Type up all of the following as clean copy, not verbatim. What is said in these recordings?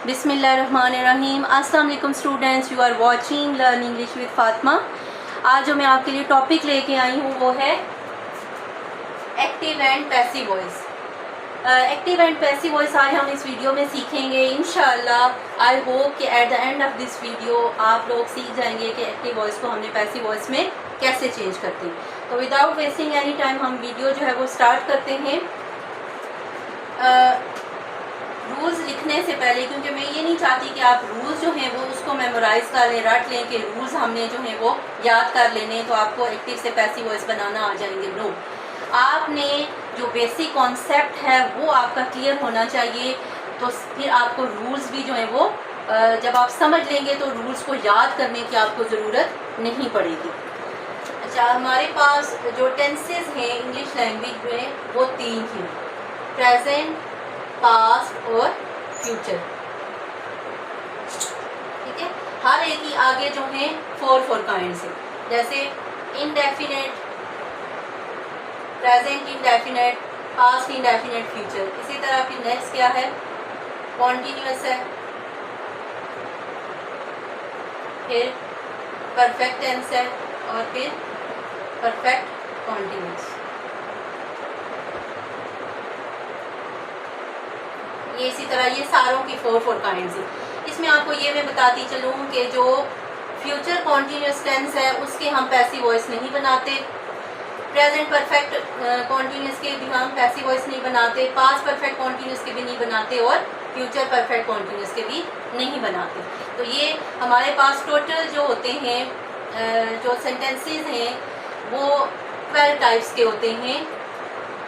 बिस्मिल्लाहिर्रहमानिर्रहीम। अस्सलाम वालेकुम students, you are watching learn English with Fatima. आज जो मैं आपके लिए टॉपिक लेके आई हूँ वो है active and passive voice. Active and passive voice आज हम इस वीडियो में सीखेंगे इंशाल्लाह। आई होप कि at the end of this video आप लोग सीख जाएंगे कि एक्टिव वॉइस को हमने पैसिव वॉइस में कैसे चेंज करते हैं। तो विदाउट वेस्टिंग एनी टाइम हम वीडियो जो है वो स्टार्ट करते हैं। रूल्स लिखने से पहले, क्योंकि मैं ये नहीं चाहती कि आप रूल्स जो हैं वो उसको मेमोराइज कर लें, रट लें कि रूल्स हमने जो हैं वो याद कर लेने तो आपको एक्टिव से पैसिव वॉइस बनाना आ जाएंगे। नो, आपने जो बेसिक कॉन्सेप्ट है वो आपका क्लियर होना चाहिए। तो फिर आपको रूल्स भी जो है वो जब आप समझ लेंगे तो रूल्स को याद करने की आपको ज़रूरत नहीं पड़ेगी। अच्छा, हमारे पास जो टेंसेस हैं इंग्लिश लैंग्वेज में वो 3 हैं, प्रेजेंट, पास्ट और फ्यूचर। ठीक है, हर एक ही आगे जो है 4 काइंड से, जैसे indefinite, present indefinite, past indefinite, future. इसी तरह फिर नेक्स्ट क्या है, कॉन्टिन्यूअस है, फिर परफेक्ट टेंस है और फिर परफेक्ट कॉन्टिन्यूअस। ये इसी तरह ये सारों की 4 काइंड्स हैं। इसमें आपको ये मैं बताती चलूँ कि जो फ्यूचर कॉन्टिन्यूअस टेंस है उसके हम पैसिव वॉइस नहीं बनाते, प्रेजेंट परफेक्ट कॉन्टिन्यूअस के भी हम पैसिव वॉइस नहीं बनाते, पास्ट परफेक्ट कॉन्टिन्यूअस के भी नहीं बनाते और फ्यूचर परफेक्ट कॉन्टिन्यूअस के भी नहीं बनाते। तो ये हमारे पास टोटल जो होते हैं जो सेंटेंसेस हैं वो 12 टाइप्स के होते हैं।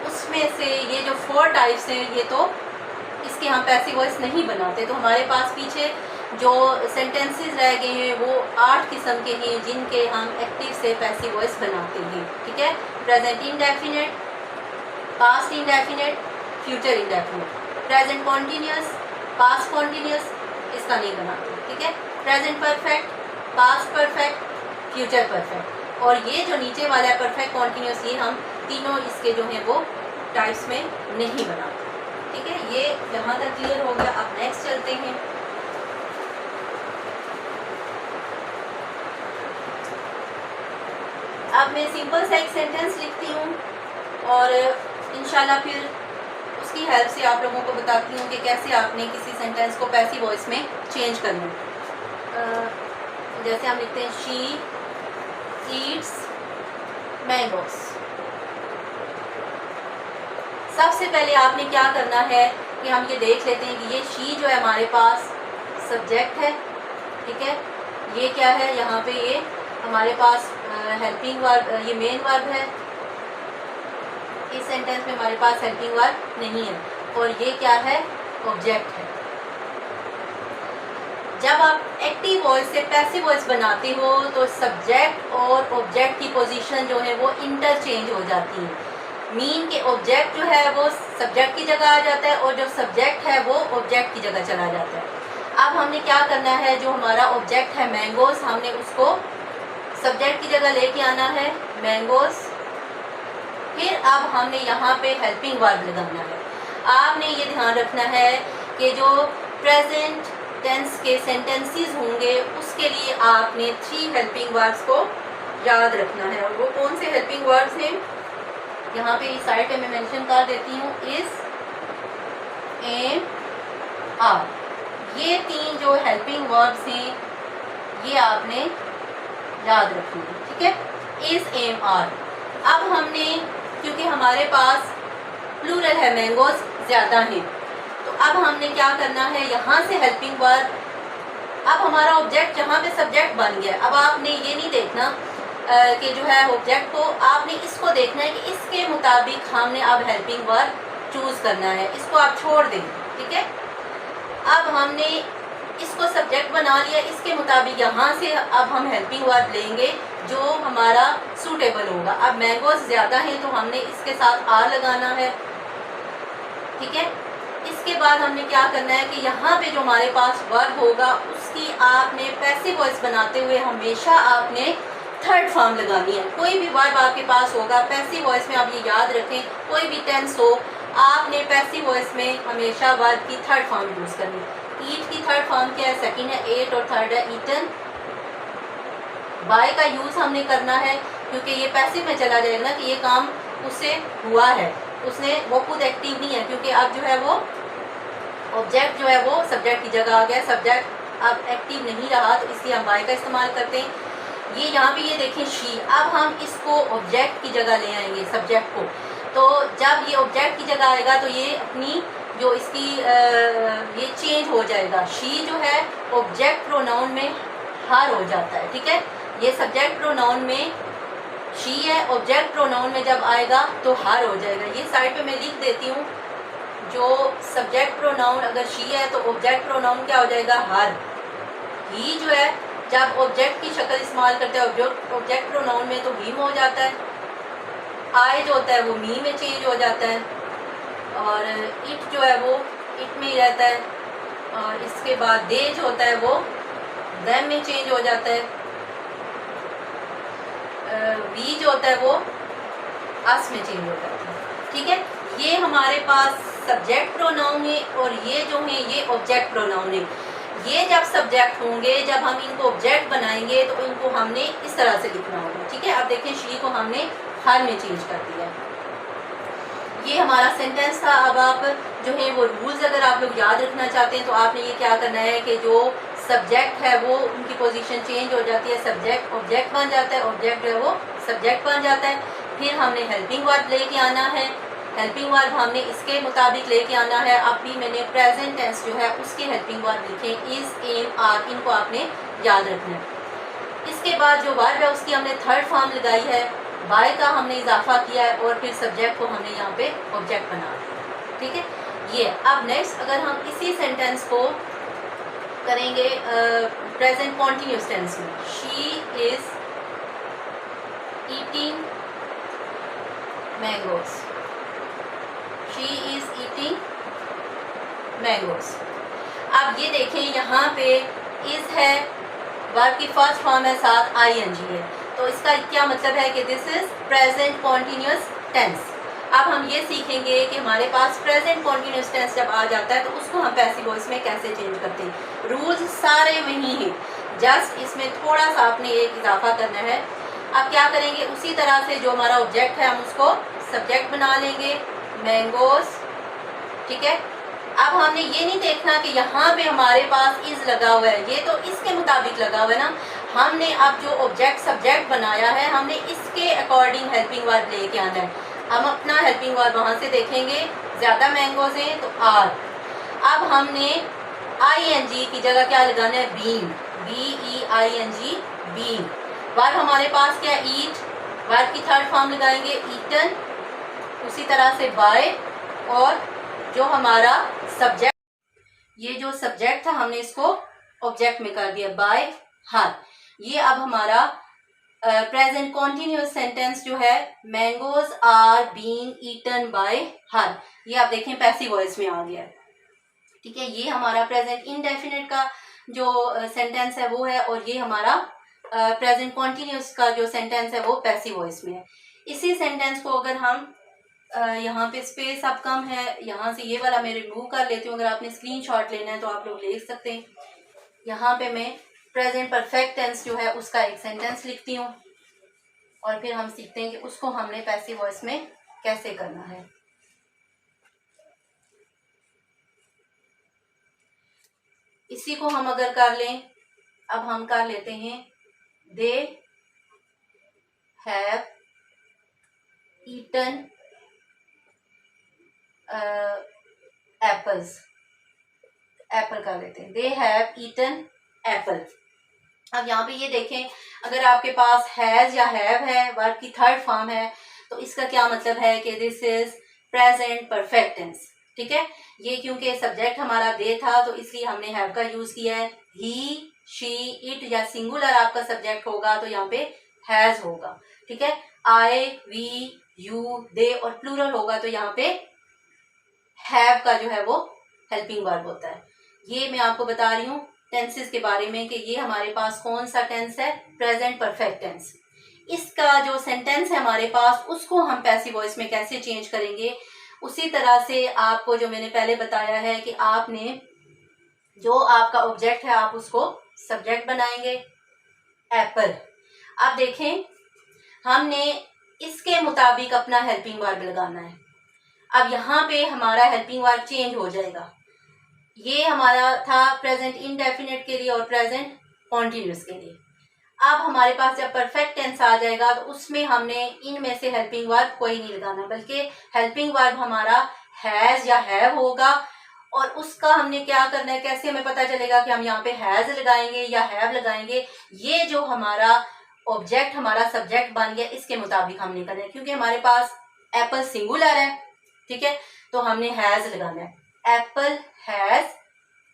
उसमें से ये जो 4 टाइप्स हैं ये तो इसके हम पैसिव वॉइस नहीं बनाते। तो हमारे पास पीछे जो सेंटेंसेस रह गए हैं वो 8 किस्म के हैं जिनके हम एक्टिव से पैसिव वॉइस बनाते हैं। ठीक है, present indefinite, past indefinite, future indefinite, present continuous, past continuous, इसका नहीं बनाते। ठीक है, present perfect, past perfect, future perfect, और ये जो नीचे वाला है परफेक्ट कॉन्टिन्यूअस, ये हम तीनों इसके जो हैं वो टाइप्स में नहीं बनाते। ठीक है, ये यहाँ तक क्लियर हो गया। अब नेक्स्ट चलते हैं। अब मैं सिंपल सा एक सेंटेंस लिखती हूँ और इंशाल्लाह फिर उसकी हेल्प से आप लोगों को बताती हूँ कि कैसे आपने किसी सेंटेंस को पैसिव वॉइस में चेंज करना है। जैसे हम लिखते हैं शी ईट्स मैंगोस। सबसे पहले आपने क्या करना है कि हम ये देख लेते हैं कि ये शी जो है हमारे पास सब्जेक्ट है। ठीक है, ये क्या है, यहाँ पे ये हमारे पास हेल्पिंग वर्ब, ये मेन वर्ब है। इस सेंटेंस में हमारे पास हेल्पिंग वर्ब नहीं है और ये क्या है, ऑब्जेक्ट है। जब आप एक्टिव वॉइस से पैसिव वॉइस बनाते हो तो सब्जेक्ट और ऑब्जेक्ट की पोजीशन जो है वो इंटरचेंज हो जाती है। मीन के ऑब्जेक्ट जो है वो सब्जेक्ट की जगह आ जाता है और जो सब्जेक्ट है वो ऑब्जेक्ट की जगह चला जाता है। अब हमने क्या करना है, जो हमारा ऑब्जेक्ट है मैंगोस, हमने उसको सब्जेक्ट की जगह लेके आना है, मैंगोस। फिर अब हमने यहाँ पे हेल्पिंग वर्ब लगाना है। आपने ये ध्यान रखना है कि जो प्रेजेंट टेंस के सेंटेंसेस होंगे उसके लिए आपने 3 हेल्पिंग वर्ब्स को याद रखना है। और वो कौन से हेल्पिंग वर्ब्स हैं, यहाँ पे इस साइड पे मैं मेंशन कर देती हूँ, इज, एम, आर। ये 3 जो हेल्पिंग वर्ब्स हैं ये आपने याद रखनी है। ठीक है, इज, एम, आर। अब हमने, क्योंकि हमारे पास प्लूरल है, मैंगोस ज़्यादा हैं, तो अब हमने क्या करना है, यहाँ से हेल्पिंग वर्ब, अब हमारा ऑब्जेक्ट जहाँ पे सब्जेक्ट बन गया। अब आपने ये नहीं देखना कि जो है ऑब्जेक्ट को, आपने इसको देखना है कि इसके मुताबिक हमने अब हेल्पिंग वर्ब चूज़ करना है, इसको आप छोड़ दें। ठीक है, अब हमने इसको सब्जेक्ट बना लिया, इसके मुताबिक यहाँ से अब हम हेल्पिंग वर्ब लेंगे जो हमारा सूटेबल होगा। अब मैंगोस ज़्यादा हैं तो हमने इसके साथ आर लगाना है। ठीक है, इसके बाद हमने क्या करना है कि यहाँ पे जो हमारे पास वर्ब होगा उसकी आपने पैसिव वॉइस बनाते हुए हमेशा आपने 3rd फॉर्म लगानी है। कोई भी वर्ब आपके पास होगा पैसिव वॉइस में, आप ये याद रखें, कोई भी टेंस हो आपने पैसिव वॉइस में हमेशा वर्ब की 3rd फॉर्म यूज़ करनी। ईट की थर्ड फॉर्म क्या है, सेकंड है एट और थर्ड है ईटन। बाय का यूज़ हमने करना है क्योंकि ये पैसिव में चला जाएगा ना कि ये काम उससे हुआ है, उसने वो खुद एक्टिव नहीं है, क्योंकि अब जो है वो ऑब्जेक्ट जो है वो सब्जेक्ट की जगह आ गया, सब्जेक्ट अब एक्टिव नहीं रहा, तो इसलिए हम बाय का इस्तेमाल करते हैं। ये यहाँ पे ये देखें शी, अब हम इसको ऑब्जेक्ट की जगह ले आएंगे सब्जेक्ट को। तो जब ये ऑब्जेक्ट की जगह आएगा तो ये अपनी जो इसकी ये चेंज हो जाएगा। शी जो है ऑब्जेक्ट प्रोनाउन में हर हो जाता है, ठीक है। ये सब्जेक्ट प्रोनाउन में शी है, ऑब्जेक्ट प्रोनाउन में जब आएगा तो हर हो जाएगा। ये साइड पे मैं लिख देती हूँ, जो सब्जेक्ट प्रोनाउन अगर शी है तो ऑब्जेक्ट प्रोनाउन क्या हो जाएगा, हर। ही जो है जब ऑब्जेक्ट की शक्ल इस्तेमाल करते हैं ऑब्जेक्ट प्रोनाउन में तो ही में हो जाता है। आई जो होता है वो मी में चेंज हो जाता है, और इट जो है वो इट में ही रहता है, और इसके बाद दे जो होता है वो देम में चेंज हो जाता है। वी जो होता है वो अस में चेंज हो जाता है, ठीक है। ये हमारे पास सब्जेक्ट प्रोनाउन है और ये जो है ये ऑब्जेक्ट प्रोनाउन है। ये जब सब्जेक्ट होंगे, जब हम इनको ऑब्जेक्ट बनाएंगे तो इनको हमने इस तरह से लिखना होगा, ठीक है। अब देखें शी को हमने हर में चेंज कर दिया। ये हमारा सेंटेंस था। अब आप जो है वो रूल्स अगर आप लोग याद रखना चाहते हैं तो आपने ये क्या करना है कि जो सब्जेक्ट है वो उनकी पोजीशन चेंज हो जाती है, सब्जेक्ट ऑब्जेक्ट बन जाता है, ऑब्जेक्ट जो है वो सब्जेक्ट बन जाता है। फिर हमने हेल्पिंग वर्ब लेके आना है, हेल्पिंग वर्ब हमने इसके मुताबिक लेके आना है। अब भी मैंने प्रेजेंट टेंस जो है उसके हेल्पिंग वर्ब लिखे, इज, एम, आर, इनको आपने याद रखना है। इसके बाद जो वर्ब है उसकी हमने थर्ड फॉर्म लगाई है, बाय का हमने इजाफा किया है, और फिर सब्जेक्ट को हमने यहाँ पे ऑब्जेक्ट बना दिया, ठीक है। ये अब नेक्स्ट अगर हम इसी सेंटेंस को करेंगे प्रेजेंट कॉन्टिन्यूस टेंस में, she is eating mangoes, she is eating mangoes. अब ये देखें यहाँ पे इज है, वर्ब की फर्स्ट फॉर्म है, साथ आईएनजी है, तो इसका क्या मतलब है कि this is present continuous tense. अब हम ये सीखेंगे कि हमारे पास प्रेजेंट कॉन्टिन्यूस टेंस जब आ जाता है तो उसको हम पैसिव वॉइस में कैसे चेंज करते हैं। रूल्स सारे वही हैं, जस्ट इसमें थोड़ा सा आपने एक इजाफा करना है। अब क्या करेंगे, उसी तरह से जो हमारा ऑब्जेक्ट है हम उसको सब्जेक्ट बना लेंगे, मैंगोज, ठीक है। अब हमने ये नहीं देखना कि यहाँ पे हमारे पास इज लगा हुआ है, ये तो इसके मुताबिक लगा हुआ है ना। हमने अब जो ऑब्जेक्ट सब्जेक्ट बनाया है हमने इसके अकॉर्डिंग हेल्पिंग वर्ब लेके आना है। हम अपना हेल्पिंग वर्ब वहाँ से देखेंगे, ज़्यादा मैंगोज हैं तो आर। अब हमने आईएनजी की जगह क्या लगाना है, बीन, BEING, बीन। वर्ब हमारे पास क्या, ईट, वर्ब की थर्ड फॉर्म लगाएंगे ईटन, उसी तरह से बाय, और जो हमारा सब्जेक्ट, ये जो सब्जेक्ट था हमने इसको ऑब्जेक्ट में कर दिया, बाय हर। ये अब हमारा प्रेजेंट कॉन्टिन्यूस सेंटेंस जो है, mangoes are being eaten by her, ये आप देखें पैसिव वॉइस में आ गया, ठीक है। ये हमारा प्रेजेंट इंडेफिनिट का जो सेंटेंस है वो है, और ये हमारा प्रेजेंट कॉन्टिन्यूस का जो सेंटेंस है वो पैसिव वॉइस में है। इसी सेंटेंस को अगर हम यहाँ पे स्पेस अब कम है, यहाँ से ये वाला मैं रिमूव कर लेती हूँ। अगर आपने स्क्रीनशॉट लेना है तो आप लोग ले सकते हैं। यहाँ पे मैं प्रेजेंट परफेक्ट टेंस जो है उसका एक सेंटेंस लिखती हूँ, और फिर हम सीखते हैं कि उसको हमने पैसिव वॉइस में कैसे करना है। इसी को हम अगर कर लें, अब हम कर लेते हैं, they have eaten apples, apple कर लेते हैं, दे हैव ईटन एप्पल। अब यहाँ पे ये देखें, अगर आपके पास हैज या हैव है, वर्ब की थर्ड फॉर्म है, तो इसका क्या मतलब है कि this is present perfect tense, ठीक है। ये क्योंकि सब्जेक्ट हमारा दे था तो इसलिए हमने हैव का यूज किया है। ही, शी, इट या सिंगुलर आपका सब्जेक्ट होगा तो यहाँ पे हैज होगा, ठीक है। आई, वी, यू, दे और प्लूरल होगा तो यहाँ पे हैव का जो है वो हेल्पिंग वर्ब होता है। ये मैं आपको बता रही हूँ टेंसेस के बारे में कि ये हमारे पास कौन सा टेंस है, प्रेजेंट परफेक्ट टेंस। इसका जो सेंटेंस है हमारे पास उसको हम पैसिव वॉइस में कैसे चेंज करेंगे, उसी तरह से आपको जो मैंने पहले बताया है कि आपने जो आपका ऑब्जेक्ट है आप उसको सब्जेक्ट बनाएंगे। एप्पल, अब देखें हमने इसके मुताबिक अपना हेल्पिंग वर्ब लगाना है। अब यहाँ पे हमारा हेल्पिंग वर्ब चेंज हो जाएगा। ये हमारा था प्रेजेंट इंडेफिनिट के लिए और प्रेजेंट कॉन्टिन्यूस के लिए। अब हमारे पास जब परफेक्ट टेंस आ जाएगा तो उसमें हमने इनमें से हेल्पिंग वर्ब कोई नहीं लगाना, बल्कि हेल्पिंग वर्ब हमारा हैज या हैव होगा। और उसका हमने क्या करना है, कैसे हमें पता चलेगा कि हम यहाँ पे हैज लगाएंगे या हैव लगाएंगे, ये जो हमारा ऑब्जेक्ट हमारा सब्जेक्ट बन गया इसके मुताबिक हमने करना है। क्योंकि हमारे पास एप्पल सिंगुलर है, ठीक है, तो हमने हैज लगाना है, एप्पल हैज।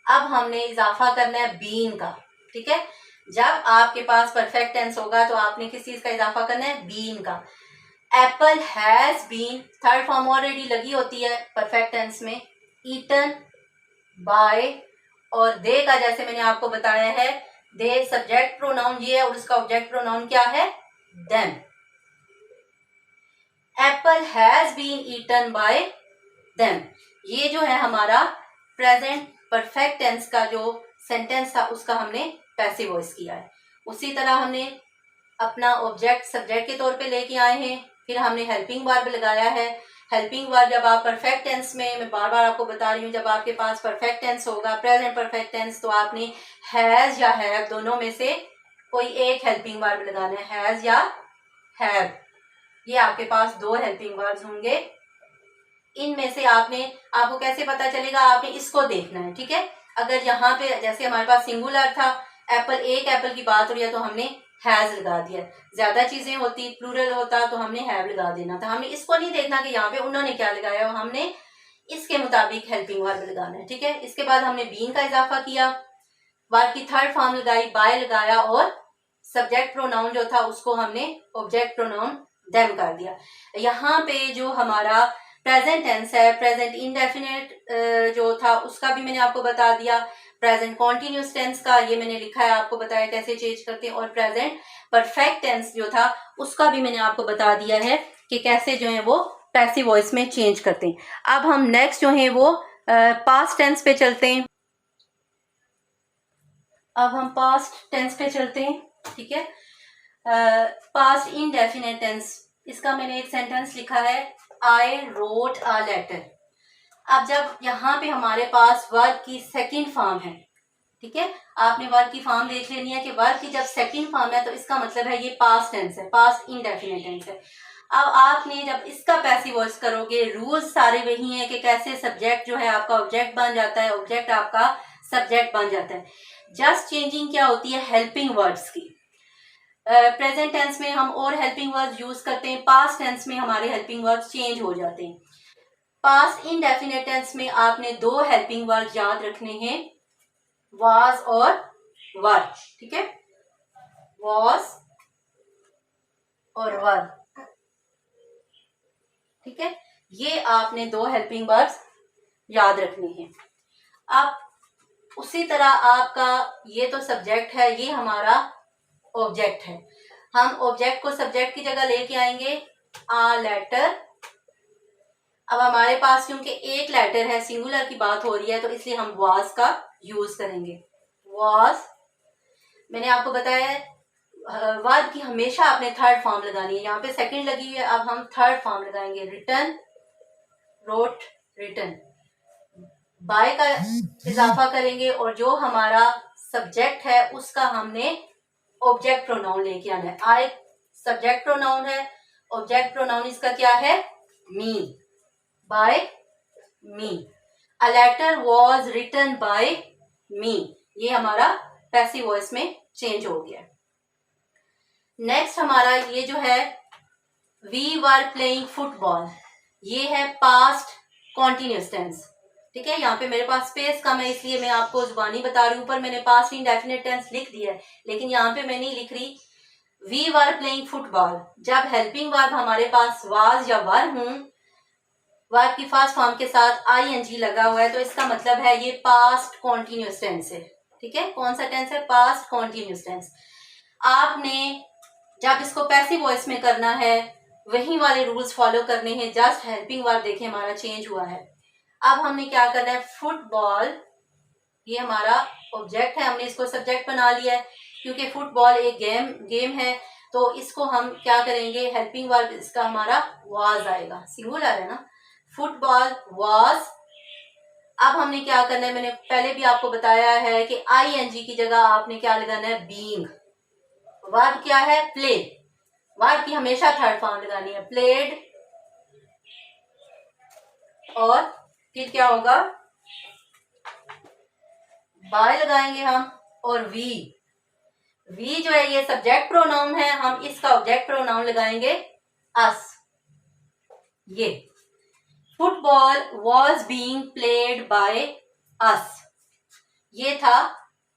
अब हमने इजाफा करना है बीन का, ठीक है। जब आपके पास परफेक्ट टेंस होगा तो आपने किस चीज का इजाफा करना है, बीन का। Apple has been, third form already लगी होती है परफेक्ट टेंस में, ईटन बाय। और दे का जैसे मैंने आपको बताया है, दे सब्जेक्ट प्रोनाउन ये है और उसका ऑब्जेक्ट प्रोनाउन क्या है, them. Apple has been eaten by them, ये जो है हमारा प्रेजेंट परफेक्ट टेंस का जो सेंटेंस था उसका हमने पैसिव वॉइस किया है। उसी तरह हमने अपना ऑब्जेक्ट सब्जेक्ट के तौर पे लेके आए हैं, फिर हमने हेल्पिंग वर्ब लगाया है। हेल्पिंग वर्ब जब आप परफेक्ट टेंस में, मैं बार बार आपको बता रही हूँ, जब आपके पास परफेक्ट टेंस होगा, प्रेजेंट परफेक्ट टेंस, तो आपने हैज या हैव दोनों में से कोई एक हेल्पिंग वर्ब लगाना है, हैज या हैव। ये आपके पास दो हेल्पिंग वर्ब्स होंगे। इनमें से आपको कैसे पता चलेगा, आपने इसको देखना है, ठीक है। अगर यहाँ पे जैसे हमारे पास सिंगुलर था, एप्पल, एक एप्पल की बात हो रही है तो हमने हैज लगा दिया। ज्यादा चीजें होती, प्लूरल होता तो हमने हैव लगा देना था। हमने इसको नहीं देखना कि यहाँ पे उन्होंने क्या लगाया, हमने इसके मुताबिक हेल्पिंग वर्ब लगाना है, ठीक है। इसके बाद हमने बीन का इजाफा किया, वर्ब की थर्ड फॉर्म लगाई, बाय लगाया, और सब्जेक्ट प्रोनाउन जो था उसको हमने ऑब्जेक्ट प्रोनाउन देम कर दिया। यहाँ पे जो हमारा प्रेजेंट टेंस है, प्रेजेंट इंडेफिनिट जो था उसका भी मैंने आपको बता दिया। प्रेजेंट कॉन्टिन्यूस टेंस का ये मैंने लिखा है, आपको बताया कैसे चेंज करते हैं। और प्रेजेंट परफेक्ट टेंस जो था उसका भी मैंने आपको बता दिया है कि कैसे जो है वो पैसिव वॉइस में चेंज करते हैं। अब हम नेक्स्ट जो है वो पास्ट टेंस पे चलते हैं। अब हम पास्ट टेंस पे चलते हैं, ठीक है। पास्ट इंडेफिनिट टेंस, इसका मैंने एक सेंटेंस लिखा है, आई रोट अ लेटर। अब जब यहाँ पे हमारे पास वर्ब की सेकंड फॉर्म है, ठीक है, आपने वर्ब की फॉर्म देख लेनी है कि वर्ब की जब सेकंड फॉर्म है तो इसका मतलब है ये पास्ट टेंस है, पास्ट इंडेफिनिट टेंस है। अब आपने जब इसका पैसिव वॉइस करोगे, रूल्स सारे वही हैं कि कैसे सब्जेक्ट जो है आपका ऑब्जेक्ट बन जाता है, ऑब्जेक्ट आपका सब्जेक्ट बन जाता है। जस्ट चेंजिंग क्या होती है, हेल्पिंग वर्ड्स की। प्रेजेंट टेंस में हम और हेल्पिंग वर्ड्स यूज करते हैं, पास्ट टेंस में हमारे हेल्पिंग वर्ड्स चेंज हो जाते हैं। पास्ट इंडेफिनिट टेंस में आपने दो हेल्पिंग वर्ड्स याद रखने हैं, वाज और वर, ठीक है, वाज और वर, ठीक है, ये आपने दो हेल्पिंग वर्ड्स याद रखने हैं। अब उसी तरह आपका ये तो सब्जेक्ट है, ये हमारा ऑब्जेक्ट है। हम ऑब्जेक्ट को सब्जेक्ट की जगह लेके आएंगे, आ लेटर। अब हमारे पास क्योंकि एक लेटर है, सिंगुलर की बात हो रही है, तो इसलिए हम वाज का यूज करेंगे, वाज। मैंने आपको बताया है वर्ब की हमेशा आपने थर्ड फॉर्म लगानी है, यहाँ पे सेकंड लगी हुई है, अब हम थर्ड फॉर्म लगाएंगे, रिटन, रोट, रिटन। बाय का इजाफा करेंगे और जो हमारा सब्जेक्ट है उसका हमने ऑब्जेक्ट प्रोनाउन लेके आना है। आई सब्जेक्ट प्रोनाउन है, ऑब्जेक्ट प्रोनाउन इसका क्या है, me, by me. A letter was written by me, ये हमारा पैसिव वॉइस में चेंज हो गया। नेक्स्ट हमारा ये जो है, वी वर प्लेइंग फुटबॉल, ये है पास्ट कॉन्टिन्यूस टेंस, ठीक है। यहाँ पे मेरे पास स्पेस कम है इसलिए मैं आपको जुबानी बता रही हूँ, पर मैंने पास्ट इंडेफिनिट टेंस लिख दिया है, लेकिन यहाँ पे मैं नहीं लिख रही। वी वर प्लेइंग फुटबॉल, जब हेल्पिंग वर्ब हमारे पास वाज या वर हूं, वर्ब की फर्स्ट फॉर्म के साथ आईएनजी लगा हुआ है, तो इसका मतलब है ये पास्ट कॉन्टिन्यूस टेंस है, ठीक है। कौन सा टेंस है, पास्ट कॉन्टिन्यूस टेंस। आपने जब इसको पैसिव वॉइस में करना है वही वाले रूल्स फॉलो करने हैं। जस्ट हेल्पिंग वर्ब देखिए हमारा चेंज हुआ है। अब हमने क्या करना है, फुटबॉल ये हमारा ऑब्जेक्ट है, हमने इसको सब्जेक्ट बना लिया है। क्योंकि फुटबॉल एक गेम है तो इसको हम क्या करेंगे, हेल्पिंग वर्ब इसका हमारा वाज आएगा, सिंगुलर है ना, फुटबॉल वाज। अब हमने क्या करना है, मैंने पहले भी आपको बताया है कि आईएनजी की जगह आपने क्या लगाना है, बीइंग। वर्ब क्या है, प्ले। वर्ब की हमेशा थर्ड फॉर्म लगानी है, प्लेड। और फिर क्या होगा, बाय लगाएंगे हम, और वी जो है ये सब्जेक्ट प्रोनाउन है, हम इसका ऑब्जेक्ट प्रोनाउन लगाएंगे अस। ये football was being played by us, ये था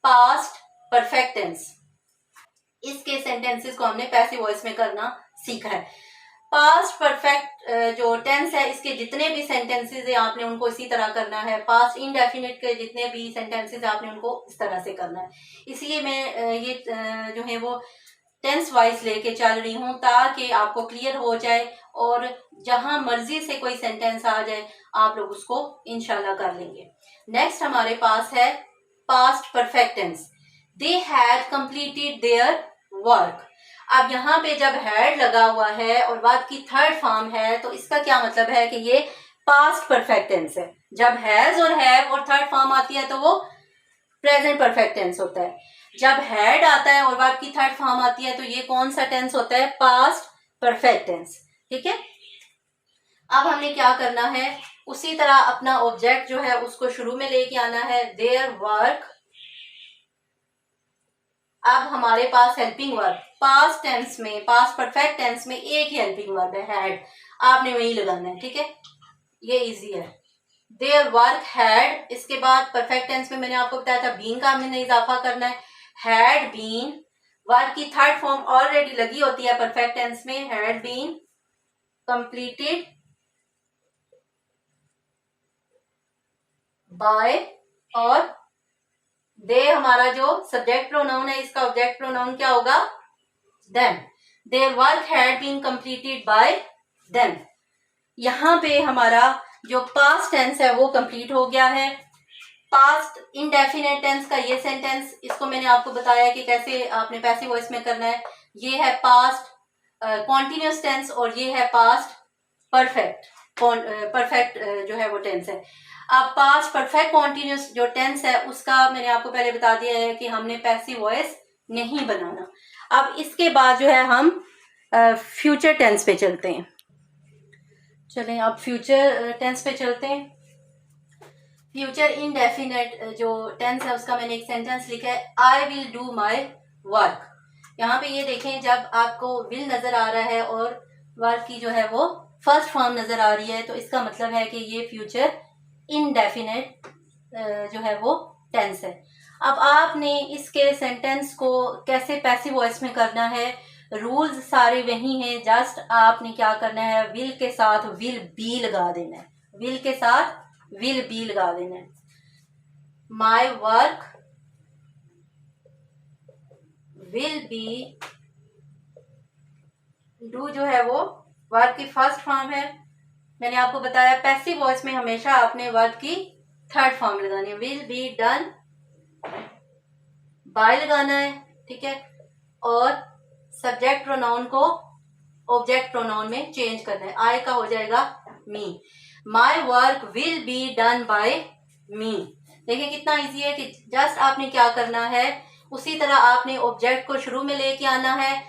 पास्ट परफेक्ट टेंस। इसके सेंटेंसेस को हमने पैसिव वॉइस में करना सीखा है। पास्ट परफेक्ट जो टेंस है इसके जितने भी सेंटेंसेस है आपने उनको इसी तरह करना है। पास्ट इंडेफिनिट के जितने भी सेंटेंसेस है आपने उनको इस तरह से करना है। इसलिए मैं ये जो है वो टेंस वाइज लेके चल रही हूँ ताकि आपको क्लियर हो जाए और जहां मर्जी से कोई सेंटेंस आ जाए आप लोग उसको इंशाल्लाह कर लेंगे। नेक्स्ट हमारे पास है past perfect tense, they had completed their work. अब यहाँ पे जब हैड लगा हुआ है और वर्ब की थर्ड फॉर्म है तो इसका क्या मतलब है कि ये पास्ट परफेक्ट टेंस है। जब हैज और हैव और थर्ड फॉर्म आती है तो वो प्रेजेंट परफेक्ट टेंस होता है। जब हैड आता है और वर्ब की थर्ड फॉर्म आती है तो ये कौन सा टेंस होता है, पास्ट परफेक्ट टेंस। ठीक है, अब हमने क्या करना है, उसी तरह अपना ऑब्जेक्ट जो है उसको शुरू में लेके आना है, देयर वर्क। अब हमारे पास हेल्पिंग वर्ब, पास्ट टेंस में, पास्ट परफेक्ट टेंस में एक ही हेल्पिंग वर्ब है, हैड, आपने वही लगाना है। ठीक है, ये इजी है, देयर वर्क हैड। इसके बाद परफेक्ट टेंस में मैंने आपको बताया था बीन का हमने इजाफा करना है, हैड बीन। वर्ब की थर्ड फॉर्म ऑलरेडी लगी होती है परफेक्ट टेंस में, हैड बीन कंप्लीटेड बाय, और दे हमारा जो सब्जेक्ट प्रोनाउन है इसका ऑब्जेक्ट प्रोनाउन क्या होगा, them. Their work had been completed by them. यहाँ पे हमारा जो पास्ट टेंस है वो कंप्लीट हो गया है। पास्ट इंडेफिनेट टेंस का ये सेंटेंस, इसको मैंने आपको बताया कि कैसे आपने पैसिव वॉइस में करना है। ये है पास्ट कॉन्टिन्यूस टेंस और ये है पास्ट परफेक्ट परफेक्ट जो है वो टेंस है। अब पास्ट परफेक्ट कॉन्टिन्यूस जो टेंस है उसका मैंने आपको पहले बता दिया है कि हमने पैसिव वॉइस नहीं बनाना। अब इसके बाद जो है हम फ्यूचर टेंस पे चलते हैं। चलें अब फ्यूचर टेंस पे चलते हैं। फ्यूचर इनडेफिनेट जो टेंस है उसका मैंने एक सेंटेंस लिखा है, I will do my work. यहाँ पे ये देखें, जब आपको विल नजर आ रहा है और वर्क की जो है वो फर्स्ट फॉर्म नजर आ रही है तो इसका मतलब है कि ये फ्यूचर इनडेफिनेट जो है वो टेंस है। अब आपने इसके सेंटेंस को कैसे पैसिव वॉइस में करना है, रूल्स सारे वही हैं, जस्ट आपने क्या करना है, विल के साथ विल बी लगा देना है, विल के साथ विल बी लगा देना है। माई वर्क विल बी, डू जो है वो वर्ब की फर्स्ट फॉर्म है। मैंने आपको बताया पैसिव वॉइस में हमेशा आपने वर्ब की थर्ड फॉर्म लगानी है, विल बी डन बाय लगाना है। ठीक है, और सब्जेक्ट प्रोनाउन को ऑब्जेक्ट प्रोनाउन में चेंज करना है, आई का हो जाएगा me. My work will be done by me. देखिए कितना इजी है कि जस्ट आपने क्या करना है, उसी तरह आपने ऑब्जेक्ट को शुरू में लेके आना है,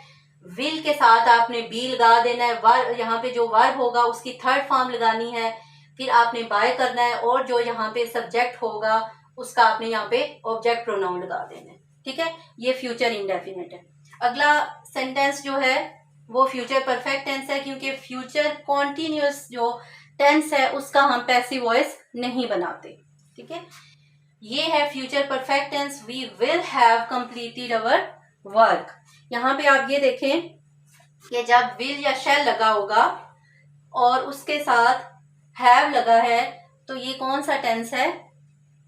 विल के साथ आपने बी लगा देना है, वर्ब यहाँ पे जो वर्ब होगा उसकी थर्ड फॉर्म लगानी है, फिर आपने बाय करना है और जो यहाँ पे सब्जेक्ट होगा उसका आपने यहाँ पे ऑब्जेक्ट प्रोनाउन लगा देना है। ठीक है, ये फ्यूचर इंडेफिनिट है। अगला सेंटेंस जो है वो फ्यूचर परफेक्ट टेंस है, क्योंकि फ्यूचर कॉन्टिन्यूस जो टेंस है उसका हम पैसिव वॉइस नहीं बनाते। ठीक है, ये है future perfect tense, we will have completed our work. यहाँ पे आप ये देखें कि जब विल या शैल लगा होगा और उसके साथ हैव लगा है तो ये कौन सा टेंस है,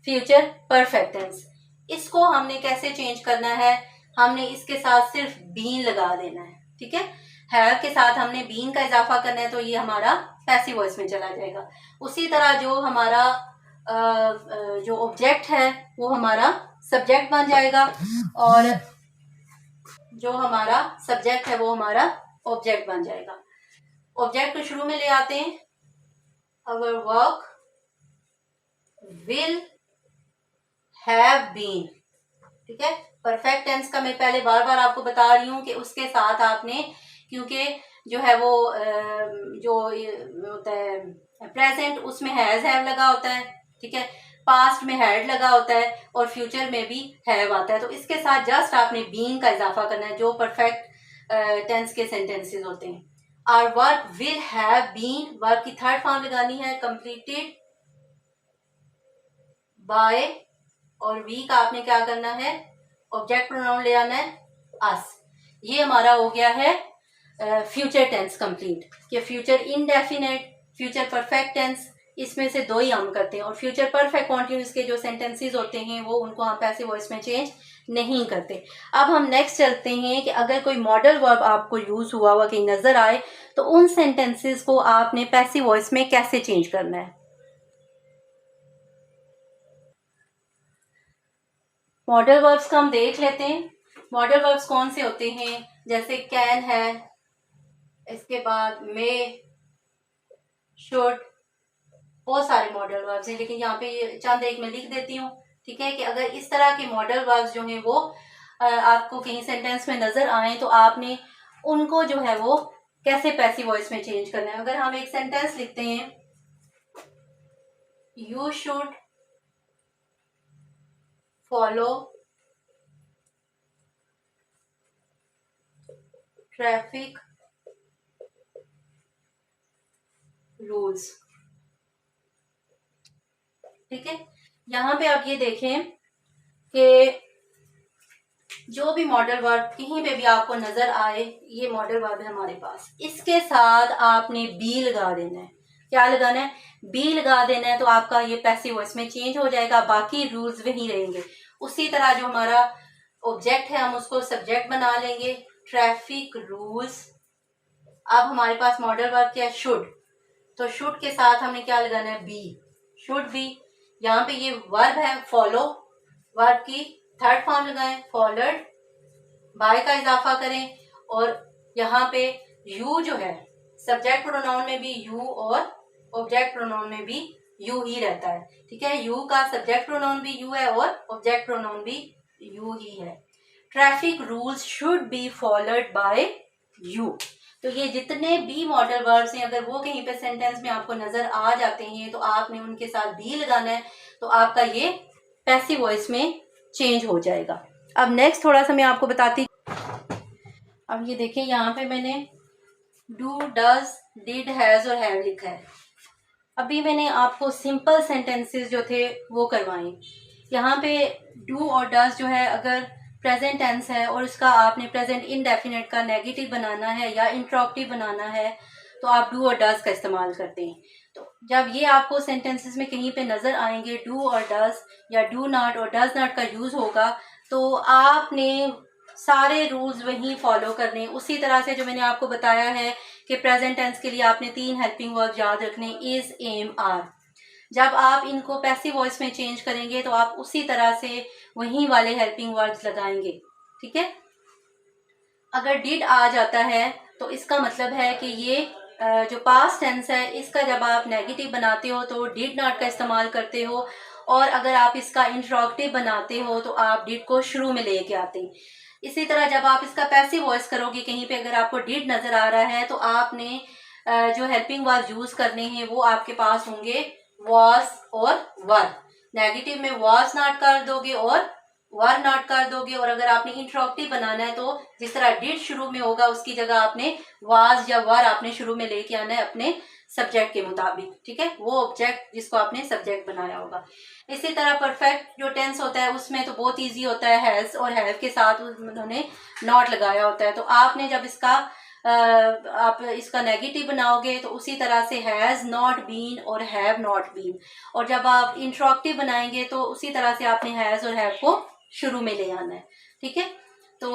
फ्यूचर परफेक्ट टेंस। इसको हमने कैसे चेंज करना है, हमने इसके साथ सिर्फ बीन लगा देना है। ठीक है, हैव के साथ हमने बीन का इजाफा करना है तो ये हमारा पैसिव वॉइस में चला जाएगा। उसी तरह जो हमारा जो ऑब्जेक्ट है वो हमारा सब्जेक्ट बन जाएगा, और जो हमारा सब्जेक्ट है वो हमारा ऑब्जेक्ट बन जाएगा। ऑब्जेक्ट को शुरू में ले आते हैं, our work will have been. ठीक है, परफेक्ट टेंस का मैं पहले बार बार आपको बता रही हूँ कि उसके साथ आपने, क्योंकि जो है वो जो होता है प्रेजेंट, उसमें हैज हैव लगा होता है। ठीक है, पास्ट में हैड लगा होता है, और फ्यूचर में भी हैव आता है। तो इसके साथ जस्ट आपने बीन का इजाफा करना है, जो परफेक्ट टेंस के सेंटेंसेस होते हैं। Our work will have been, work की थर्ड फॉर्म लगानी है, कंप्लीटेड बाय, और वी का आपने क्या करना है, ऑब्जेक्ट प्रोनाउन ले आना है, अस। ये हमारा हो गया है फ्यूचर टेंस कंप्लीट। कि future indefinite, future perfect tense, इसमें से दो ही हम करते हैं, और फ्यूचर परफेक्ट कॉन्टिन्यूस के जो सेंटेंसेस होते हैं वो उनको हम पैसिव वॉइस में चेंज नहीं करते। अब हम नेक्स्ट चलते हैं कि अगर कोई मॉडल वर्ब आपको यूज हुआ हुआ कहीं नजर आए तो उन सेंटेंसेस को आपने पैसिव वॉइस में कैसे चेंज करना है। मॉडल वर्ब्स का हम देख लेते हैं। मॉडल वर्ब्स कौन से होते हैं, जैसे कैन है, इसके बाद मे, शुड, बहुत सारे मॉडल वर्ब्स हैं, लेकिन यहाँ पे चंद एक मैं लिख देती हूँ। ठीक है, कि अगर इस तरह के मॉडल वर्ब्स जो हैं वो आपको कहीं सेंटेंस में नजर आए तो आपने उनको जो है वो कैसे पैसिव वॉइस में चेंज करना है। अगर हम एक सेंटेंस लिखते हैं, you should follow traffic rules. ठीक है, यहाँ पे आप ये देखें कि जो भी मॉडल वर्ब कहीं पे भी आपको नजर आए, ये मॉडल वर्ब है हमारे पास, इसके साथ आपने बी लगा देना है। क्या लगाना है, बी लगा देना है, तो आपका ये पैसिव वॉइस में चेंज हो जाएगा, बाकी रूल्स वही रहेंगे। उसी तरह जो हमारा ऑब्जेक्ट है हम उसको सब्जेक्ट बना लेंगे, ट्रैफिक रूल्स। अब हमारे पास मॉडल वर्ब क्या है, शुड, तो शुड के साथ हमने क्या लगाना है, बी, शुड बी। यहाँ पे ये वर्ब है फॉलो, वर्ब की थर्ड फॉर्म लगाएं, फॉलोड बाय का इजाफा करें, और यहाँ पे यू जो है सब्जेक्ट प्रोनाउन में भी यू और ऑब्जेक्ट प्रोनाउन में भी यू ही रहता है। ठीक है, यू का सब्जेक्ट प्रोनाउन भी यू है और ऑब्जेक्ट प्रोनाउन भी यू ही है। Traffic rules should be followed by you. तो ये जितने भी मॉडल वर्ब्स हैं, अगर वो कहीं पे सेंटेंस में आपको नजर आ जाते हैं तो आपने उनके साथ बी लगाना है, तो आपका ये पैसिव वॉइस में चेंज हो जाएगा। अब नेक्स्ट थोड़ा सा मैं आपको बताती, अब ये देखें यहाँ पे मैंने डू, डज, डिड, हैज और हैव लिखा है। अभी मैंने आपको सिंपल सेंटेंसेस जो थे वो करवाए। यहाँ पे डू और डज जो है, अगर प्रेजेंट टेंस है और उसका आपने प्रेजेंट इनडेफिनेट का नेगेटिव बनाना है या इंट्रोगेटिव बनाना है, तो आप डू और डज का इस्तेमाल करते हैं। तो जब ये आपको सेंटेंसेस में कहीं पे नजर आएंगे डू और डज या डू नॉट और डज नॉट का यूज होगा, तो आपने सारे रूल्स वही फॉलो करने। उसी तरह से जो मैंने आपको बताया है कि प्रेजेंट टेंस के लिए आपने 3 हेल्पिंग वर्ब याद रखने, इज, एम, आर। जब आप इनको पैसिव वॉइस में चेंज करेंगे तो आप उसी तरह से वही वाले हेल्पिंग वर्ब्स लगाएंगे। ठीक है, अगर डिड आ जाता है तो इसका मतलब है कि ये जो पास्ट टेंस है इसका जब आप नेगेटिव बनाते हो तो डिड नॉट का इस्तेमाल करते हो, और अगर आप इसका इंट्रोगेटिव बनाते हो तो आप डिड को शुरू में लेके आते हैं। इसी तरह जब आप इसका पैसिव वॉइस करोगे, कहीं पे अगर आपको डिड नजर आ रहा है तो आपने जो हेल्पिंग वर्ब यूज करने हैं वो आपके पास होंगे वॉज और वर। नेगेटिव में वॉज नॉट कर दोगे और वर नॉट कर दोगे, और अगर आपने इंट्रोगेटिव बनाना है तो जिस तरह डिड शुरू में होगा उसकी जगह आपने वाज या वर आपने शुरू में लेके आना है अपने सब्जेक्ट के मुताबिक। ठीक है, वो ऑब्जेक्ट जिसको आपने सब्जेक्ट बनाया होगा। इसी तरह परफेक्ट जो टेंस होता है उसमें तो बहुत इजी होता है, हैज और हैव के साथ उन्होंने नॉट लगाया होता है। तो आपने जब इसका आप इसका नेगेटिव बनाओगे तो उसी तरह से हैज नॉट बीन और हैव नॉट बीन, और जब आप इंट्रोगेटिव बनाएंगे तो उसी तरह से आपने हैज और हैव को शुरू में ले आना है। ठीक है, तो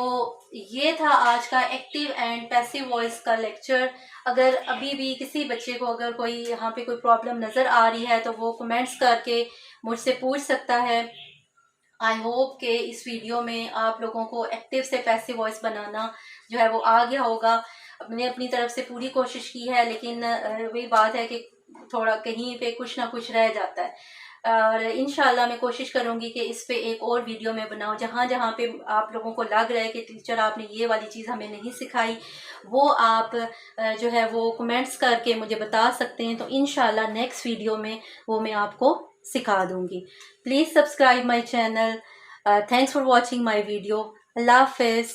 ये था आज का एक्टिव एंड पैसिव वॉइस का लेक्चर। अगर अभी भी किसी बच्चे को अगर कोई यहाँ पे कोई प्रॉब्लम नज़र आ रही है तो वो कमेंट्स करके मुझसे पूछ सकता है। आई होप कि इस वीडियो में आप लोगों को एक्टिव से पैसिव वॉइस बनाना जो है वो आ गया होगा। मैंने अपनी तरफ से पूरी कोशिश की है, लेकिन वही बात है कि थोड़ा कहीं पे कुछ ना कुछ रह जाता है। और इंशाल्लाह मैं कोशिश करूंगी कि इस पे एक और वीडियो में बनाऊं, जहाँ जहाँ पे आप लोगों को लग रहा है कि टीचर आपने ये वाली चीज़ हमें नहीं सिखाई, वो आप जो है वो कमेंट्स करके मुझे बता सकते हैं। तो इंशाल्लाह नेक्स्ट वीडियो में वो मैं आपको सिखा दूंगी। Please subscribe my channel. Thanks for watching my video. अल्लाह हाफिज़।